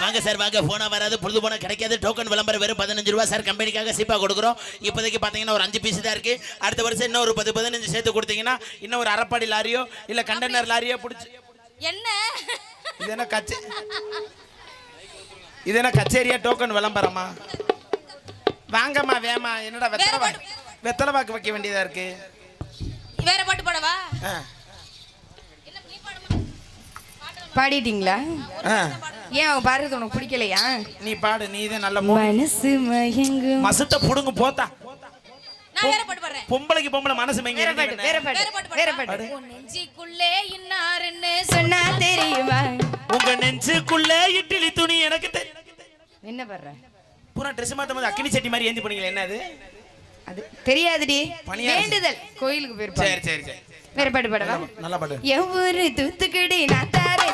வாங்க சார் வாங்க. போனா வராது, பொழுது போனா கிடைக்காது. டோக்கன் விளம்பரம் வெறும் 15 ரூபா சார். கம்பெனிக்காக சீப்பா கொடுக்குறோம். இப்போதைக்கு பார்த்தீங்கன்னா ஒரு 5 பீஸ் தான் இருக்கு. அடுத்த வருஷம் இன்னும் ஒரு 10-15 சேர்த்து கொடுத்தீங்கன்னா இன்னும் ஒரு அரப்பாடி லாரியோ இல்ல கண்டெய்னர் லாரியோ பிடிச்சி. என்ன இது என்ன கச்சேரியா டோக்கன் விளம்பரமா? வாங்கம்மா வேமா. என்னடா வெத்தலை பாக்கு வைக்க வேண்டியதா இருக்கு. வேற பாட்டு பாடவா? பாடிட்டீங்களா? ஏன் அவன் பாடுறது உனக்கு பிடிக்கலையா? நீ பாடு. நீ இதே நல்ல மனசு மயங்கும் மசத்த புடுங்க போத்தா. நான் வேற பாட்டு பாடுறேன். பொம்பளைக்கு பொம்பளை மனசு மயங்கி. வேற பாட்டு. உன் நெஞ்சிக்குள்ளே இன்னாருன்னு சொன்னா தெரியுமா? உங்க நெஞ்சுக்குள்ள இட்லி துணி எனக்கு என்ன பண்ற? பூரா ட்ரெஸ் மாத்தும் அக்கினி சட்டி மாதிரி ஏந்தி பண்ணீங்களா? என்ன அது தெரியாதுடி. வேண்டுதல் கோயிலுக்கு போயிருப்பா. சரி சரி சரி. வேற பாட்டு பாடவா? நல்லா பாடு. எவ்வொரு தூத்துக்குடி நாத்தாரே